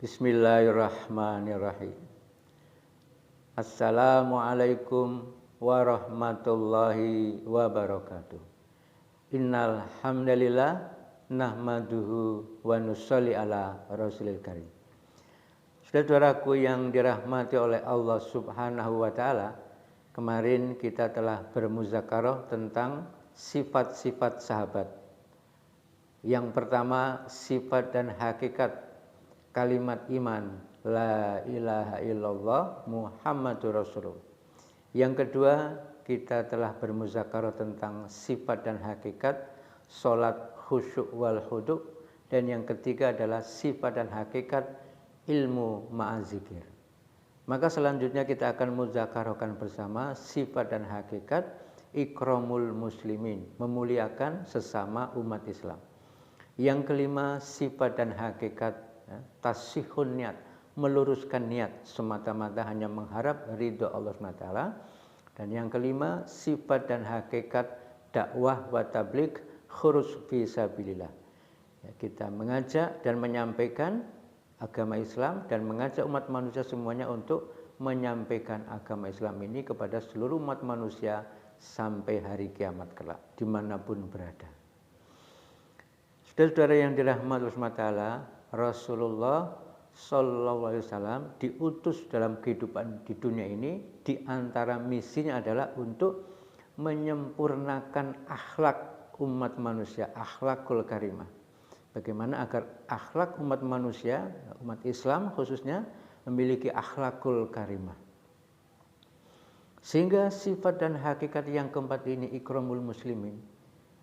Bismillahirrahmanirrahim. Assalamualaikum warahmatullahi wabarakatuh. Innal hamdalillah nahmaduhu wa nusalli ala rasulil karim. Saudaraku yang dirahmati oleh Allah Subhanahu wa taala, kemarin kita telah bermuzakarah tentang sifat-sifat sahabat. Yang pertama, sifat dan hakikat kalimat iman la ilaha illallah Muhammadur Rasulullah. Yang kedua, kita telah bermuzakarah tentang sifat dan hakikat salat khusyuk wal khudu', dan yang ketiga adalah sifat dan hakikat ilmu ma'azikir. Maka selanjutnya kita akan muzakarahkan bersama sifat dan hakikat ikramul muslimin, memuliakan sesama umat Islam. Yang kelima, sifat dan hakikat tasihun niat, meluruskan niat semata-mata hanya mengharap ridho Allah SWT. Dan yang kelima, sifat dan hakikat dakwah wa tabligh khuruj fi sabilillah. Kita mengajak dan menyampaikan agama Islam dan mengajak umat manusia semuanya untuk menyampaikan agama Islam ini kepada seluruh umat manusia sampai hari kiamat kelak, dimanapun berada. Saudara-saudara yang dirahmati Allah SWT, Rasulullah Sallallahu Alaihi Wasallam diutus dalam kehidupan di dunia ini, di antara misinya adalah untuk menyempurnakan akhlak umat manusia, akhlakul karimah. Bagaimana agar akhlak umat manusia, umat Islam khususnya, memiliki akhlakul karimah. Sehingga sifat dan hakikat yang keempat ini, ikramul muslimin,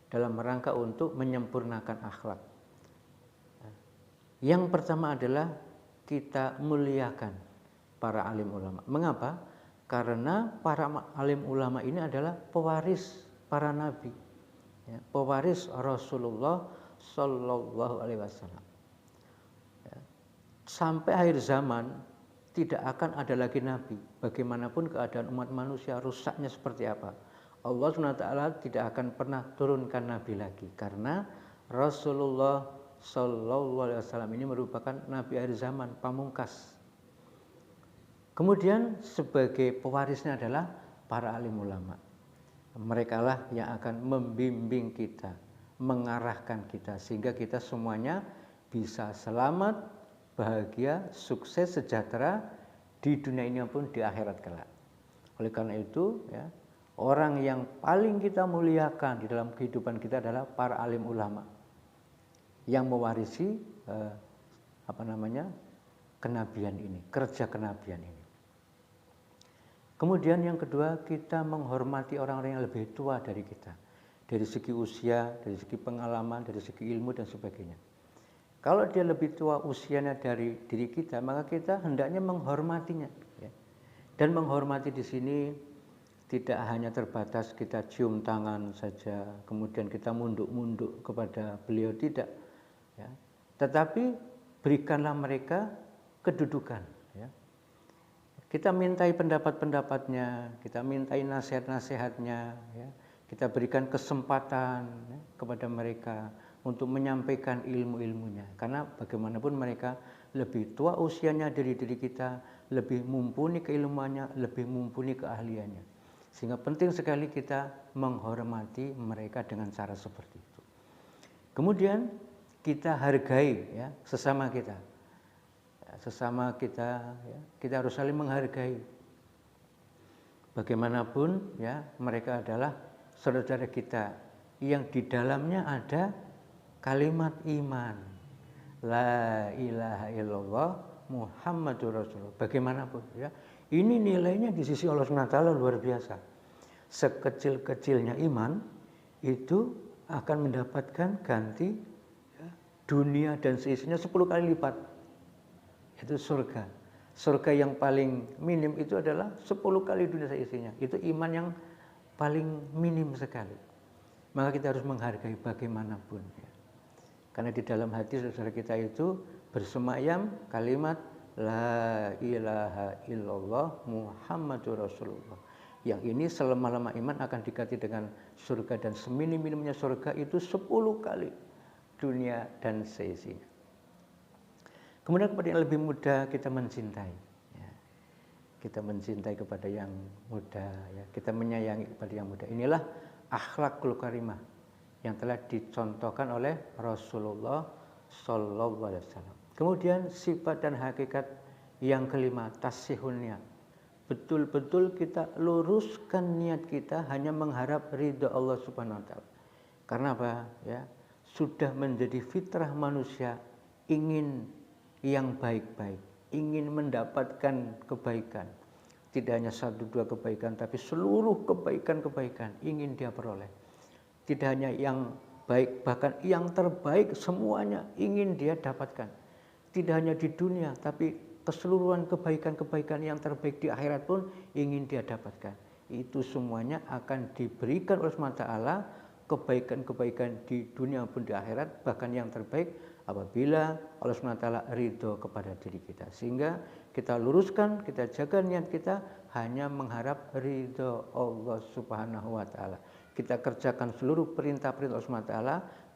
dalam rangka untuk menyempurnakan akhlak. Yang pertama adalah kita muliakan para alim ulama. Mengapa? Karena para alim ulama ini adalah pewaris para nabi, pewaris Rasulullah Sallallahu Alaihi Wasallam. Sampai akhir zaman tidak akan ada lagi nabi. Bagaimanapun keadaan umat manusia rusaknya seperti apa, Allah SWT tidak akan pernah turunkan nabi lagi, karena Rasulullah Sallallahu Alaihi Wasallam ini merupakan nabi akhir zaman, pamungkas. Kemudian sebagai pewarisnya adalah para alim ulama. Mereka lah yang akan membimbing kita, mengarahkan kita, sehingga kita semuanya bisa selamat, bahagia, sukses, sejahtera di dunia ini maupun di akhirat kelak. Oleh karena itu, orang yang paling kita muliakan di dalam kehidupan kita adalah para alim ulama yang mewarisi kenabian ini, kerja kenabian ini. Kemudian yang kedua, kita menghormati orang-orang yang lebih tua dari kita, dari segi usia, dari segi pengalaman, dari segi ilmu dan sebagainya. Kalau dia lebih tua usianya dari diri kita, maka kita hendaknya menghormatinya. Dan menghormati di sini tidak hanya terbatas kita cium tangan saja, kemudian kita munduk-munduk kepada beliau, tidak. Tetapi berikanlah mereka kedudukan. Kita mintai pendapat-pendapatnya, kita mintai nasihat-nasihatnya, kita berikan kesempatan kepada mereka untuk menyampaikan ilmu-ilmunya. Karena bagaimanapun mereka lebih tua usianya dari diri kita, lebih mumpuni keilmuannya, lebih mumpuni keahliannya. Sehingga penting sekali kita menghormati mereka dengan cara seperti itu. Kemudian kita hargai sesama kita. Sesama kita, kita harus saling menghargai. Bagaimanapun mereka adalah saudara kita yang di dalamnya ada kalimat iman. La ilaha illallah Muhammadur Rasulullah. Bagaimanapun ini nilainya di sisi Allah SWT luar biasa. Sekecil-kecilnya iman itu akan mendapatkan ganti dunia dan seisinya 10 kali lipat. Itu surga. Surga yang paling minim itu adalah 10 kali dunia seisinya. Itu iman yang paling minim sekali. Maka kita harus menghargai bagaimanapun. Karena di dalam hati saudara kita itu bersemayam kalimat La ilaha illallah Muhammadur Rasulullah. Yang ini selama-lama iman akan diganti dengan surga, dan seminim-minimnya surga itu 10 kali dunia dan seisinya. Kemudian kepada yang lebih muda kita mencintai, ya. Kita mencintai kepada yang muda, ya. Kita menyayangi kepada yang muda. Inilah akhlakul karimah yang telah dicontohkan oleh Rasulullah Sallallahu Alaihi Wasallam. Kemudian sifat dan hakikat yang kelima, tasihun niat. Betul-betul kita luruskan niat kita hanya mengharap ridha Allah Subhanahu Wa Taala. Karena apa? Ya, sudah menjadi fitrah manusia ingin yang baik-baik, ingin mendapatkan kebaikan. Tidak hanya satu dua kebaikan, tapi seluruh kebaikan-kebaikan ingin dia peroleh. Tidak hanya yang baik, bahkan yang terbaik semuanya ingin dia dapatkan. Tidak hanya di dunia, tapi keseluruhan kebaikan-kebaikan yang terbaik di akhirat pun ingin dia dapatkan. Itu semuanya akan diberikan oleh SWT, kebaikan-kebaikan di dunia pun di akhirat, bahkan yang terbaik apabila Allah SWT ridho kepada diri kita. Sehingga kita luruskan, kita jaga niat kita hanya mengharap ridho Allah Subhanahu wa Ta'ala. Kita kerjakan seluruh perintah-perintah Allah SWT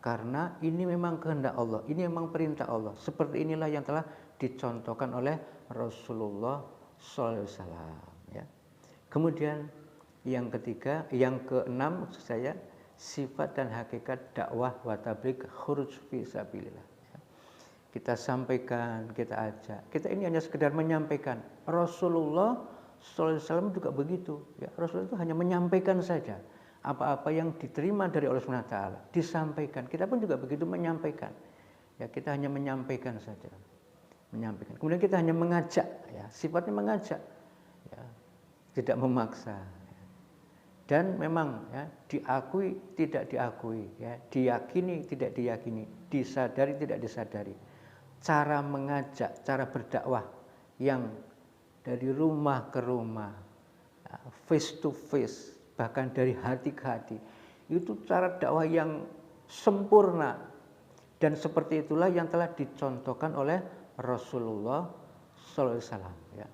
karena ini memang kehendak Allah, ini memang perintah Allah. Seperti inilah yang telah dicontohkan oleh Rasulullah SAW. Ya. Kemudian yang ketiga, yang keenam maksud saya, sifat dan hakikat dakwah wa tabligh khuruj fi sabilillah. Kita sampaikan, kita ajak. Kita ini hanya sekedar menyampaikan. Rasulullah SAW juga begitu. Ya, Rasulullah itu hanya menyampaikan saja. Apa-apa yang diterima dari Allah SWT disampaikan. Kita pun juga begitu menyampaikan. Ya, kita hanya menyampaikan saja. Menyampaikan. Kemudian kita hanya mengajak. Ya, sifatnya mengajak. Ya, tidak memaksa. Dan memang ya, diakui tidak diakui, ya, diyakini tidak diyakini, disadari tidak disadari. Cara mengajak, cara berdakwah yang dari rumah ke rumah, face to face, bahkan dari hati ke hati, itu cara dakwah yang sempurna. Dan seperti itulah yang telah dicontohkan oleh Rasulullah SAW. Ya.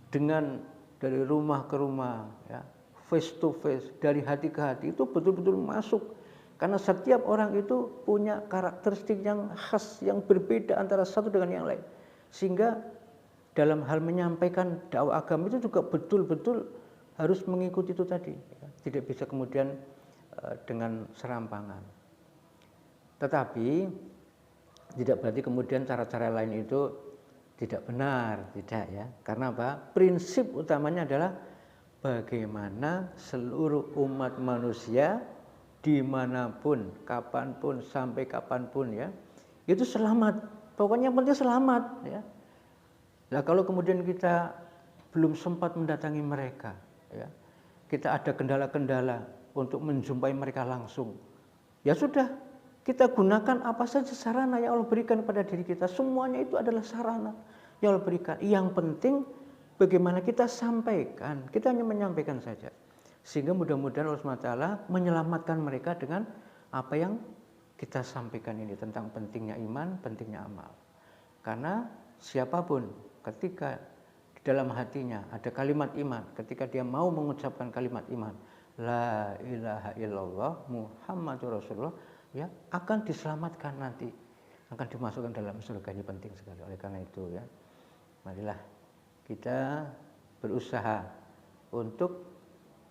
Dengan dari rumah ke rumah, ya, face to face, dari hati ke hati, itu betul-betul masuk. Karena setiap orang itu punya karakteristik yang khas, yang berbeda antara satu dengan yang lain. Sehingga dalam hal menyampaikan dakwah agama itu juga betul-betul harus mengikuti itu tadi. Tidak bisa kemudian dengan serampangan. Tetapi tidak berarti kemudian cara-cara lain itu tidak benar, tidak ya. Karena apa? Prinsip utamanya adalah bagaimana seluruh umat manusia dimanapun, kapanpun, sampai kapanpun ya, itu selamat. Pokoknya yang penting selamat ya. Nah kalau kemudian kita belum sempat mendatangi mereka, ya, kita ada kendala-kendala untuk menjumpai mereka langsung, ya sudah, kita gunakan apa saja sarana yang Allah berikan pada diri kita. Semuanya itu adalah sarana yang Allah berikan. Yang penting bagaimana kita sampaikan, kita hanya menyampaikan saja. Sehingga mudah-mudahan Allah SWT menyelamatkan mereka dengan apa yang kita sampaikan ini tentang pentingnya iman, pentingnya amal. Karena siapapun ketika di dalam hatinya ada kalimat iman, ketika dia mau mengucapkan kalimat iman, la ilaha illallah Muhammadur Rasulullah, ya, akan diselamatkan nanti, akan dimasukkan dalam surga. Ini penting sekali. Oleh karena itu ya, marilah kita berusaha untuk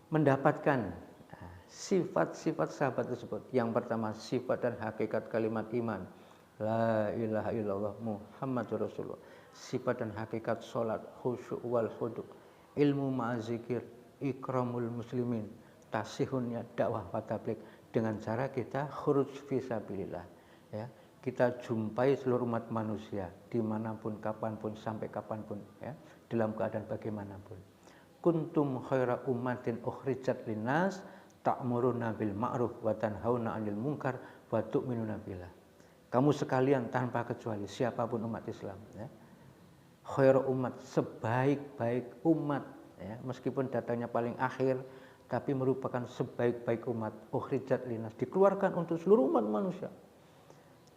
mendapatkan sifat-sifat sahabat tersebut. Yang pertama, sifat dan hakikat kalimat iman, la ilaha illallah Muhammadur Rasulullah. Sifat dan hakikat sholat, khusyuk wal khudu', ilmu ma'azikir, ikramul muslimin, tasihunnya dakwah wa tabligh, dengan cara kita khuruj fi sabilillah, ya, kita jumpai seluruh umat manusia dimanapun, kapanpun, sampai kapanpun, ya, dalam keadaan bagaimanapun. Kuntum khaira ummatin ukhrijat linnas ta'muruna bil ma'ruf wa tanhauna 'anil munkar wa tu'minuna billah. Kamu sekalian tanpa kecuali, siapapun umat Islam, ya, khaira umat, sebaik-baik umat, ya, meskipun datangnya paling akhir, tapi merupakan sebaik-baik umat. Ukhrijat linnas, dikeluarkan untuk seluruh umat manusia.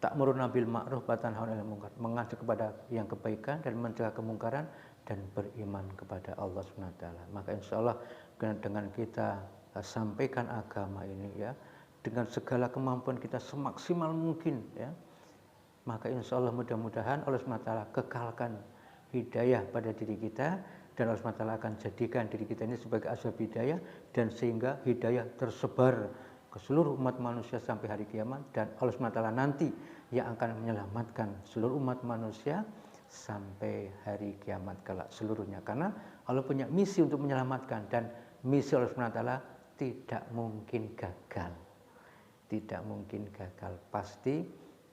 Ta'muruna bil ma'ruf wa tanhauna 'anil munkar, mengajak kepada yang kebaikan dan mencegah kemungkaran, dan beriman kepada Allah SWT. Maka insya Allah dengan kita sampaikan agama ini, ya, dengan segala kemampuan kita semaksimal mungkin, ya, maka insya Allah mudah-mudahan Allah SWT kekalkan hidayah pada diri kita, dan Allah SWT akan jadikan diri kita ini sebagai asbab hidayah, dan sehingga hidayah tersebar ke seluruh umat manusia sampai hari kiamat, dan Allah SWT nanti yang akan menyelamatkan seluruh umat manusia sampai hari kiamat kelak seluruhnya, karena Allah punya misi untuk menyelamatkan, dan misi Allah SWT tidak mungkin gagal, pasti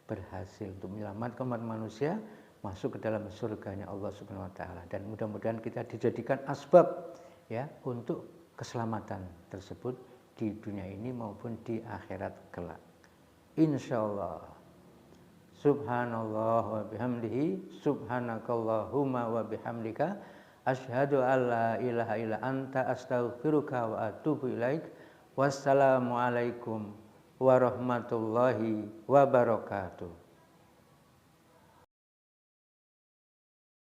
berhasil untuk menyelamatkan umat manusia masuk ke dalam surganya Allah Subhanahu wa taala. Dan mudah-mudahan kita dijadikan asbab ya untuk keselamatan tersebut di dunia ini maupun di akhirat kelak. Insyaallah. Subhanallah wa bihamdihi, subhanakallahumma wa bihamdika, asyhadu an la ilaha illa anta, astaghfiruka wa atubu ilaik. Wassalamualaikum warahmatullahi wabarakatuh.